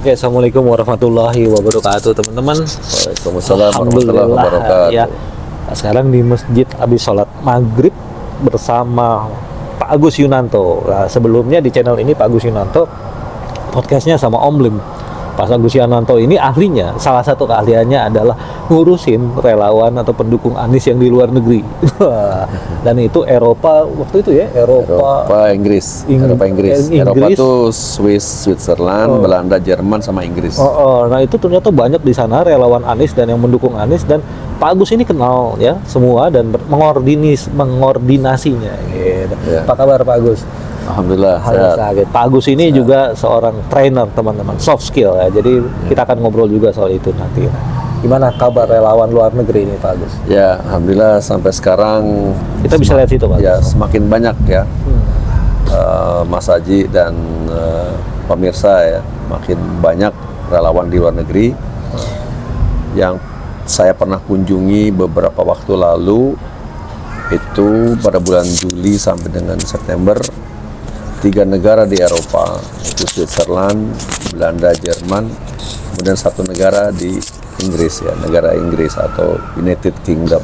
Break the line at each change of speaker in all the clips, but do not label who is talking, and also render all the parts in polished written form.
Oke, assalamualaikum warahmatullahi wabarakatuh, teman-teman.
Waalaikumsalam warahmatullahi wabarakatuh.
Ya, sekarang di masjid habis sholat maghrib bersama Pak Agus Yunanto. Nah, sebelumnya di channel ini Pak Agus Yunanto podcastnya sama Om Lim. Pak Agus Yunanto ini ahlinya, salah satu keahliannya adalah ngurusin relawan atau pendukung Anies yang di luar negeri. Dan itu Eropa waktu itu ya,
Eropa Inggris. Eropa itu Switzerland, Belanda, Jerman sama Inggris.
Nah itu ternyata banyak di sana relawan Anies dan yang mendukung Anies, dan Pak Agus ini kenal ya semua dan mengordinasinya. Gitu.
Ya.
Apa kabar Pak Agus?
Alhamdulillah sehat.
Pak Agus ini juga seorang trainer, teman-teman, soft skill ya. Jadi kita akan ngobrol juga soal itu nanti. Gimana kabar relawan luar negeri ini Pak Agus?
Ya, alhamdulillah sampai sekarang
kita bisa lihat situ Pak.
Ya, semakin banyak ya Mas Haji dan pemirsa ya, makin banyak relawan di luar negeri yang saya pernah kunjungi beberapa waktu lalu. Itu pada bulan Juli sampai dengan September, 3 negara di Eropa, itu Switzerland, Belanda, Jerman, kemudian 1 negara di Inggris ya, negara Inggris atau United Kingdom.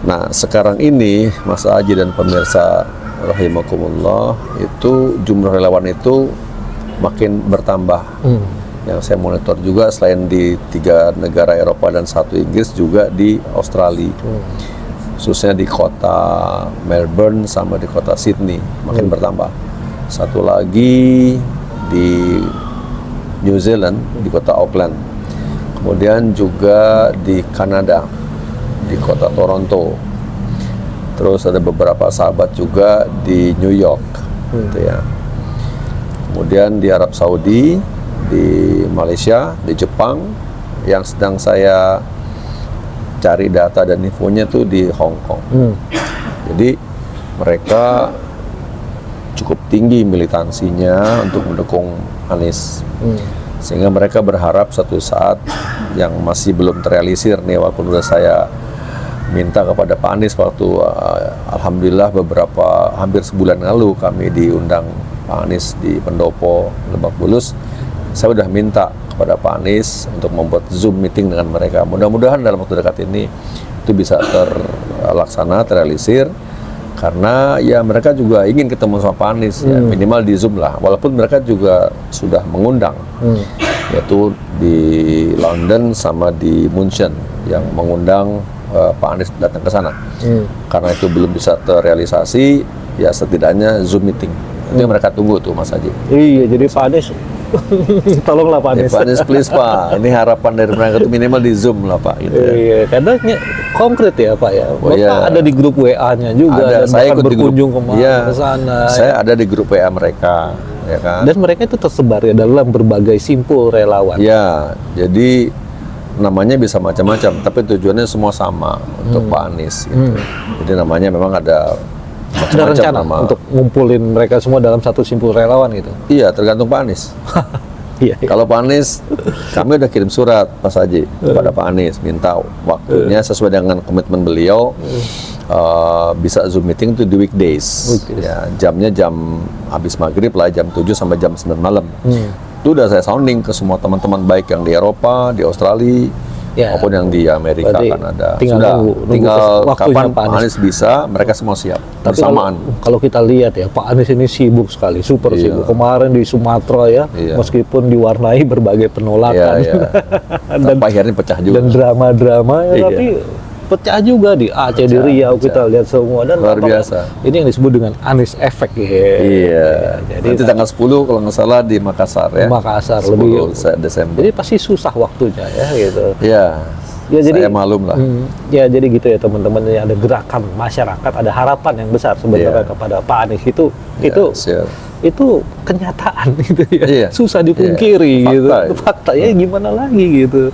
Nah, sekarang ini Mas Haji dan pemirsa rahimakumullah, itu jumlah relawan itu makin bertambah. Yang saya monitor juga selain di 3 negara Eropa dan 1 Inggris, juga di Australia. Khususnya di kota Melbourne sama di kota Sydney makin bertambah. Satu lagi di New Zealand, di kota Auckland. Kemudian juga di Kanada, di kota Toronto. Terus ada beberapa sahabat juga di New York, gitu ya. Kemudian di Arab Saudi, di Malaysia, di Jepang, yang sedang saya cari data dan infonya tuh di Hong Kong. Jadi mereka cukup tinggi militansinya untuk mendukung Anies. Sehingga mereka berharap suatu saat yang masih belum terrealisir nih, walaupun udah saya minta kepada Pak Anies waktu alhamdulillah hampir sebulan lalu kami diundang Pak Anies di Pendopo, Lebak Bulus. Saya udah minta kepada Pak Anies untuk membuat Zoom meeting dengan mereka. Mudah-mudahan dalam waktu dekat ini itu bisa terlaksana, terrealisir, karena ya mereka juga ingin ketemu sama Pak Anies, ya, minimal di Zoom lah. Walaupun mereka juga sudah mengundang, yaitu di London sama di München yang mengundang Pak Anies datang ke sana. Karena itu belum bisa terrealisasi, ya setidaknya Zoom meeting. Itu yang mereka tunggu tuh, Mas Haji.
Iya, jadi Pak Anies tolonglah Pak Anies.
Pak Anies please Pak, ini harapan dari mereka itu minimal di Zoom lah Pak. Gitu ya.
Iya, karena konkret ya Pak ya. Bapak ada di grup WA-nya juga,
ada,
dan
saya
bahkan
ikut
berkunjung
ya,
ke sana.
Saya ada di grup WA mereka, ya kan.
Dan mereka itu tersebar ya dalam berbagai simpul relawan.
Ya, jadi namanya bisa macam-macam, tapi tujuannya semua sama untuk Pak Anies. Gitu. Jadi namanya memang ada
rencana untuk ngumpulin mereka semua dalam satu simpul relawan gitu.
Iya, tergantung Pak Anies.
Iya.
Kalau Pak Anies, kami udah kirim surat Mas Haji kepada Pak Anies, minta waktunya sesuai dengan komitmen beliau, bisa Zoom meeting itu di weekdays. Ya, jamnya jam habis maghrib lah, jam 7 sampai jam 9 malam. Itu udah saya sounding ke semua teman-teman, baik yang di Eropa, di Australia, maupun yang di Amerika, Kanada. Tinggal kapan Pak Anies bisa, mereka semua siap.
Tapi
bersamaan.
Kalau kita lihat ya, Pak Anies ini sibuk sekali, super sibuk. Kemarin di Sumatera ya, meskipun diwarnai berbagai penolakan,
dan akhirnya pecah juga.
Dan drama-drama ya, tapi pecah juga di Aceh, di Riau, kita lihat semua. Dan
luar biasa.
Ini yang disebut dengan Anies Effect ya.
Iya. Jadi nanti tanggal 10 kalau nggak salah di Makassar ya.
Makassar
10
lebih
Desember.
Jadi pasti susah waktunya ya gitu.
Iya. Ya, jadi saya malum lah.
Ya jadi gitu ya teman-teman, ada gerakan masyarakat, ada harapan yang besar sebenarnya kepada Pak Anies itu kenyataan gitu ya. Susah dipungkiri gitu.
Fakta,
fakta ya, gimana lagi gitu.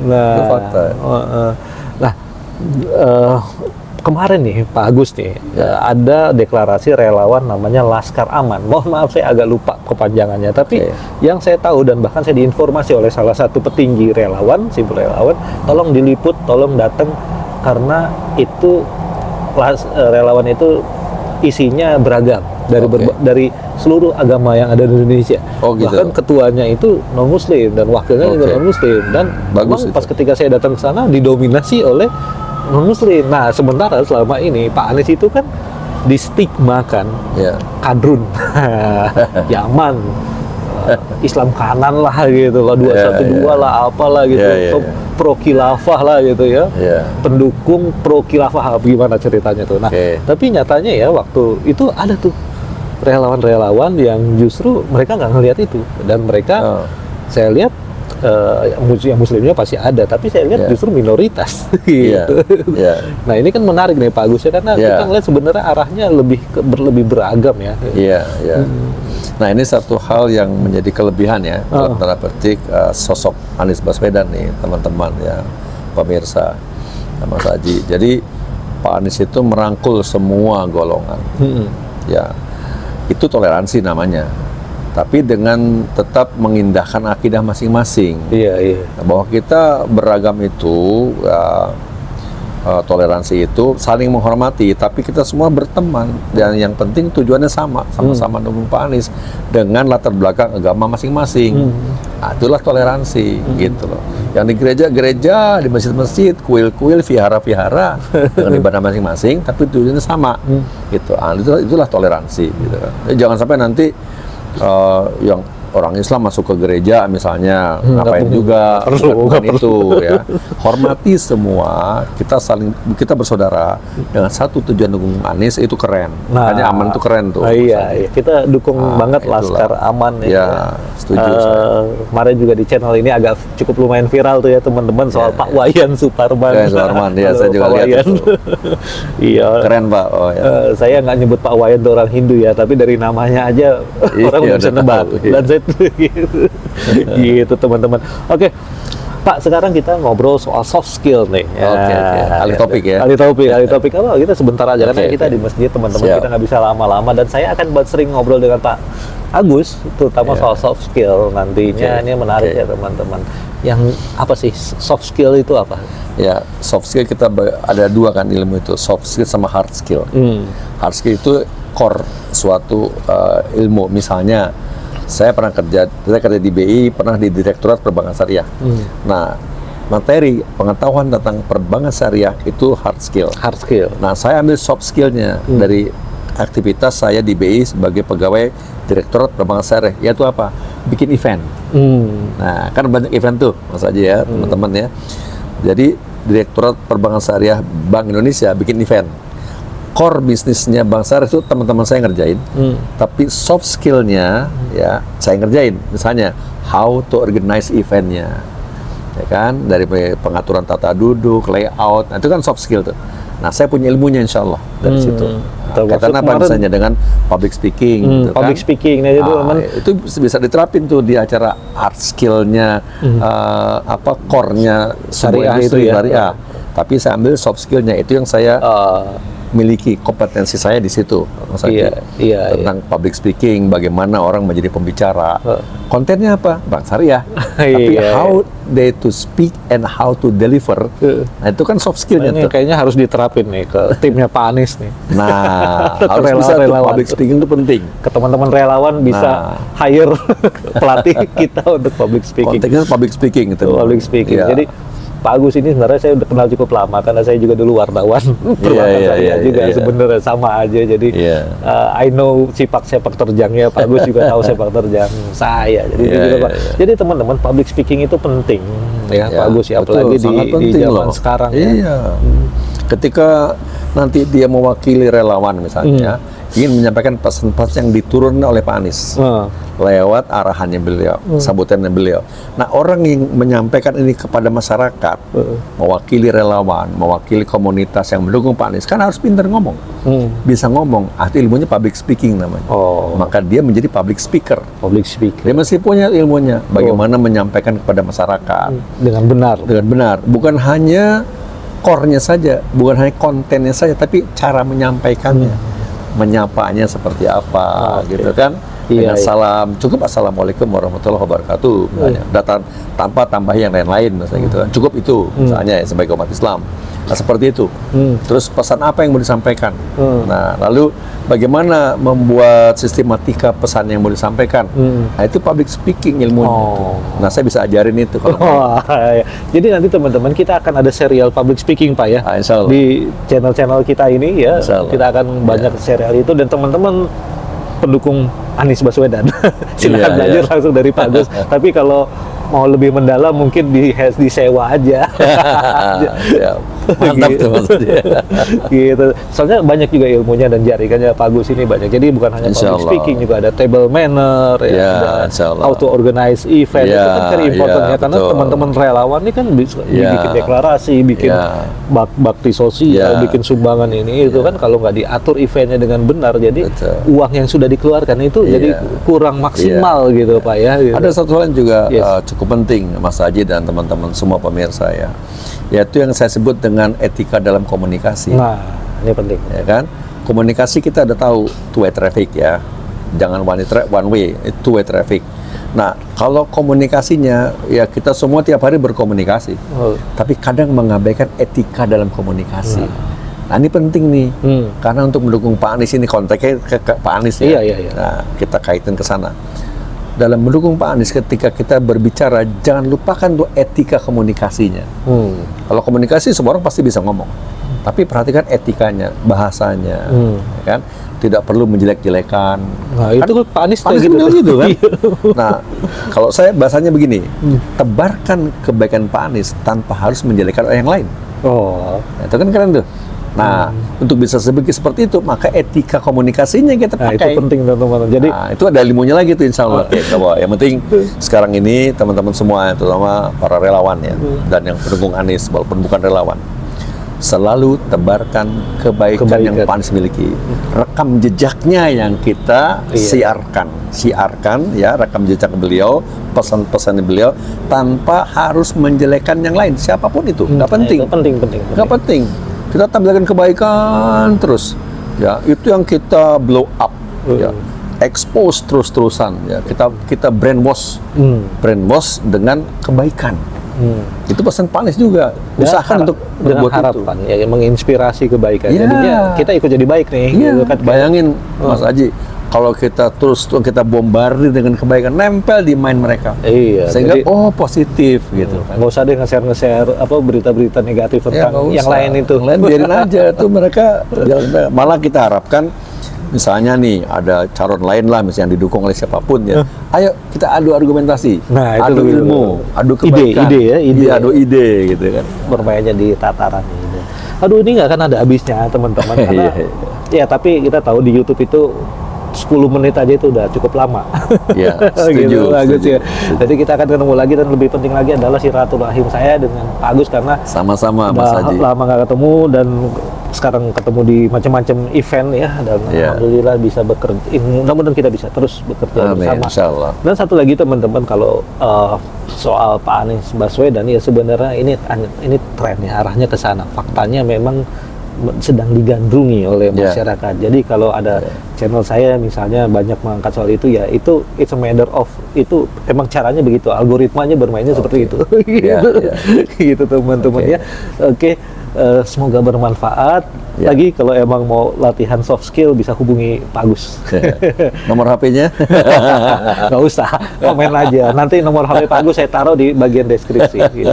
Nah,
itu fakta.
Kemarin nih Pak Agus nih ada deklarasi relawan namanya Laskar Aman. Mohon maaf saya agak lupa kepanjangannya, tapi yang saya tahu dan bahkan saya diinformasi oleh salah satu petinggi relawan, simpul relawan, tolong diliput, tolong datang, karena itu relawan itu isinya beragam. dari seluruh agama yang ada di Indonesia.
Oh, gitu.
Bahkan ketuanya itu non Muslim dan wakilnya juga
Oke.
non Muslim, dan
Bagus
memang
itu.
pas ketika saya datang ke sana didominasi oleh non Muslim. Nah, sementara selama ini Pak Anies itu kan distigmakan
Ya.
kadrun, Yaman, Islam kanan lah gitu lah, 212 lah apalah gitu,
Ya, ya, ya.
pro khilafah lah gitu ya,
Ya.
pendukung pro khilafah, gimana ceritanya tuh. Nah,
Oke.
tapi nyatanya ya waktu itu ada tuh relawan-relawan yang justru mereka nggak ngelihat itu, dan mereka saya lihat yang muslimnya pasti ada, tapi saya lihat
Ya.
justru minoritas
Iya.
gitu.
Iya.
Nah, ini kan menarik nih Pak Agus ya, karena
Ya.
kita ngeliat sebenarnya arahnya lebih lebih beragam ya.
Iya, iya. Nah, ini satu hal yang menjadi kelebihan ya, dalam tanda petik sosok Anies Baswedan nih, teman-teman ya, pemirsa, Mas Haji. Jadi Pak Anies itu merangkul semua golongan, ya. Itu toleransi namanya. Tapi dengan tetap mengindahkan akidah masing-masing.
Iya, iya.
Nah, bahwa kita beragam itu, toleransi itu saling menghormati, tapi kita semua berteman, dan yang penting tujuannya sama-sama dukung Pak Anies dengan latar belakang agama masing-masing. Nah, itulah toleransi gitu loh. Yang di gereja-gereja, di masjid-masjid, kuil-kuil, vihara-vihara dengan ibadah masing-masing, tapi tujuannya sama gitu. Ah, itulah toleransi gitu kan. Jadi jangan sampai nanti yang orang Islam masuk ke gereja misalnya ngapain juga, bukan itu ya. Hormati semua, kita bersaudara dengan satu tujuan dukung Anies, itu keren. Makanya aman itu keren tuh.
Iya, kita dukung banget
itulah.
Laskar Aman ya.
Ya, setuju saya.
Kemarin juga di channel ini agak cukup lumayan viral tuh ya teman-teman, soal Pak Wayan Suparman.
Wayan Suparman, ya,
Halo,
saya juga
Pak
lihat
Wayan.
itu.
Iya.
Keren Pak. Oh ya.
Saya nggak nyebut Pak Wayan itu orang Hindu ya, tapi dari namanya aja orang
Iya,
udah bisa
udah
nebak.
tahu, iya.
Dan saya gitu. Gitu teman-teman. Oke. Pak, sekarang kita ngobrol soal soft skill nih.
Oke. Alih topik ya.
Alih topik. Apa kita sebentar aja, karena
Oke,
kita
oke.
di masjid teman-teman,
Siap.
kita nggak bisa lama-lama, dan saya akan sering ngobrol dengan Pak Agus, terutama
Ya.
soal soft skill nantinya.
Oke,
Ini menarik
oke.
ya teman-teman. Yang apa sih soft skill itu apa?
Ya, soft skill kita ada dua kan ilmu itu, soft skill sama hard skill. Hard skill itu core suatu ilmu. Misalnya saya kerja di BI, pernah di Direktorat Perbankan Syariah. Nah, materi pengetahuan tentang perbankan syariah itu hard skill.
Hard skill.
Nah, saya ambil soft skillnya dari aktivitas saya di BI sebagai pegawai Direktorat Perbankan Syariah, yaitu apa? Bikin event. Nah, kan banyak event tuh, Mas Haji ya, teman-teman ya. Jadi Direktorat Perbankan Syariah Bank Indonesia bikin event. Core bisnisnya Bank Syariah itu teman-teman saya ngerjain, tapi soft skillnya ya saya ngerjain. Misalnya how to organize eventnya, ya kan, dari pengaturan tata duduk, layout, nah, itu kan soft skill tuh. Nah, saya punya ilmunya insya Allah dari situ. Kaitan apa misalnya dengan public speaking, gitu
Public
kan?
speaking, nah,
Itu bisa diterapin tuh di acara hard skillnya, core-nya
Syariah
sebuah
itu
industri
ya.
syariah. Tapi saya ambil soft skillnya, itu yang saya miliki, kompetensi saya di situ, Mas Haji.
Iya.
Tentang public speaking, bagaimana orang menjadi pembicara. Kontennya apa? Bank Syariah. Tapi
Iya.
how they to speak and how to deliver. Nah, itu kan soft skillnya
Ini
tuh.
kayaknya harus diterapin nih ke timnya Pak Anies nih.
Nah,
Ke
harus bisa tuh,
relawan-relawan.
public speaking itu penting.
Ke teman-teman relawan bisa hire pelatih kita untuk public speaking.
Konteksnya public speaking itu.
Public speaking.
Iya.
Jadi Pak Agus ini sebenarnya saya udah kenal cukup lama, karena saya juga dulu wartawan perbankan syariah juga, sebenarnya sama aja. Jadi I know sepak terjangnya Pak Agus juga tahu sepak terjang saya. Jadi itu juga Pak. Jadi teman-teman, public speaking itu penting ya, Pak Agus ya, apalagi di zaman sekarang ya.
Iya. Ketika nanti dia mewakili relawan misalnya, ingin menyampaikan pesan-pesan yang diturunkan oleh Pak Anies lewat arahannya beliau, sambutannya beliau. Nah, orang yang menyampaikan ini kepada masyarakat, mewakili relawan, mewakili komunitas yang mendukung Pak Anies, kan harus pintar ngomong, bisa ngomong. Itu ilmunya public speaking namanya. Maka dia menjadi public speaker.
Public speaker.
Dia mesti punya ilmunya, bagaimana menyampaikan kepada masyarakat
dengan benar.
Dengan benar, bukan hanya core-nya saja, bukan hanya kontennya saja, tapi cara menyampaikannya, menyapanya seperti apa, gitu kan? Dengan salam, cukup assalamualaikum warahmatullahi wabarakatuh, misalnya. Tanpa tambah yang lain-lain, misalnya gitu kan. Cukup itu, misalnya ya, sebagai umat Islam. Nah, seperti itu. Terus pesan apa yang mau disampaikan?
Hmm.
Nah, lalu bagaimana membuat sistematika pesan yang mau disampaikan? Nah, itu public speaking ilmunya.
Oh.
Nah, saya bisa ajarin itu kalau mau.
Wah, ya. Jadi nanti teman-teman kita akan ada serial public speaking Pak ya,
Insya Allah.
di channel-channel kita ini ya.
Insya Allah.
Kita akan banyak serial itu, dan teman-teman pendukung Anies Baswedan silakan
Iya,
belajar
iya.
langsung dari Pak Agus. Tapi kalau mau lebih mendalam mungkin disewa aja.
Ya, mantap tuh maksudnya.
Gitu. Soalnya banyak juga ilmunya dan jaringannya Pak Agus ini banyak. Jadi bukan hanya
Insya
public
Allah.
speaking, juga ada table manner,
Ya,
ada
insya Allah.
how to organize event.
Ya,
Itu kan very important
ya,
ya, karena
betul.
teman-teman relawan ini kan bisa
Ya.
bikin deklarasi, bikin
Ya.
bakti sosial,
Ya.
bikin sumbangan ini itu kan kalau nggak diatur eventnya dengan benar, jadi
Betul.
uang yang sudah dikeluarkan itu
Ya.
jadi kurang maksimal gitu Pak ya. Gitu.
Ada satu hal yang juga
Yes.
cukup penting, Mas Haji dan teman-teman semua pemirsa ya, yaitu yang saya sebut dengan etika dalam komunikasi.
Nah, ini penting.
Ya kan? Komunikasi kita udah tahu two way traffic ya. Jangan one way, itu two way traffic. Nah, kalau komunikasinya ya kita semua tiap hari berkomunikasi.
Oh.
Tapi kadang mengabaikan etika dalam komunikasi. Nah, ini penting nih. Karena untuk mendukung Pak Anies ini konteksnya ke Pak Anies ya.
Iya.
Nah, kita kaitin ke sana. Dalam mendukung Pak Anies, ketika kita berbicara, jangan lupakan tuh etika komunikasinya. Kalau komunikasi semua orang pasti bisa ngomong, tapi perhatikan etikanya, bahasanya, ya kan? Tidak perlu menjelek-jelekan.
Nah, itu kan Pak Anies
Pak Anies
gitu.
bilang gitu kan?
Iya.
Nah, kalau saya bahasanya begini, tebarkan kebaikan Pak Anies tanpa harus menjelekkan orang yang lain.
Oh.
Nah, itu kan keren tuh. Nah, untuk bisa seperti itu, maka etika komunikasinya yang kita
Nah, itu
pakai.
penting teman-teman. Jadi
Nah, itu ada ilmunya lagi tuh insya Allah. Oke, coba. Yang penting sekarang ini teman-teman semua, terutama para relawan ya, dan yang pendukung Anies walaupun bukan relawan, selalu tebarkan kebaikan yang Pak Anies miliki. Rekam jejaknya yang kita siarkan ya, rekam jejak beliau, pesan-pesan beliau tanpa harus menjelekkan yang lain, siapapun itu. Nggak penting.
Itu penting.
Nggak penting. Kita tampilkan kebaikan terus. Ya, itu yang kita blow up. Ya. Expose terus-terusan. Ya, kita brainwash dengan kebaikan. Itu pesan Pak Anies juga. Usahakan untuk
dengan
berbuat
harapan ya, menginspirasi kebaikan.
Iya.
Jadinya kita ikut jadi baik nih.
Iya.
Gitu kan.
Bayangin Mas Haji, kalau kita kita bombardir dengan kebaikan, nempel di mind mereka.
Iya.
Sehingga
Jadi,
positif gitu kan.
nggak usah deh nge-share berita-berita negatif
Ya,
tentang
nggak
yang
usah.
lain itu.
Yang lain biarin aja tuh mereka jalan. Malah kita harapkan misalnya nih ada calon lain lah misalnya yang didukung oleh siapapun ya. Ayo kita adu argumentasi,
Nah, itu
adu
lebih-
ilmu, adu kebaikan,
ide ya, ide.
Iya, adu ide gitu kan.
Bermainnya di tataran ini. Aduh, ini nggak akan ada habisnya teman-teman. Karena ya tapi kita tahu di YouTube itu 10 menit aja itu udah cukup lama.
Iya, setuju,
Gitu, Agus
setuju.
ya. Jadi kita akan ketemu lagi, dan lebih penting lagi adalah silaturahim saya dengan Pak Agus, karena
Sama-sama Mas
udah
Haji.
lama nggak ketemu, dan sekarang ketemu di macam-macam event ya, dan
Iya.
alhamdulillah bisa bekerja. Mudah-mudahan kita bisa terus bekerja
Amin,
bersama.
insya Allah.
Dan satu lagi teman-teman, kalau soal Pak Anies Baswedan ya, sebenarnya ini trennya arahnya ke sana. Faktanya memang sedang digandrungi oleh
Ya.
masyarakat. Jadi kalau ada channel saya misalnya banyak mengangkat soal itu, ya itu it's a matter of, itu emang caranya begitu, algoritmanya bermainnya seperti itu.
Ya,
Gitu.
ya.
Gitu teman-teman ya. Oke, semoga bermanfaat.
Ya.
Lagi kalau emang mau latihan soft skill bisa hubungi Pak Agus.
Nomor HP-nya?
Nggak usah, komen aja. Nanti nomor HP Pak Agus saya taruh di bagian deskripsi. Gitu.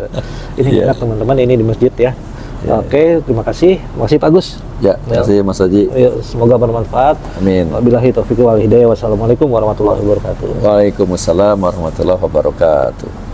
Ini
Ya.
ingat teman-teman, ini di masjid ya. Oke, terima kasih. Terima kasih Pak Agus.
Ya, terima kasih Mas Haji.
Semoga bermanfaat.
Amin.
Wabillahi taufiq wal hidayah. Wassalamualaikum warahmatullahi wabarakatuh.
Waalaikumsalam warahmatullahi wabarakatuh.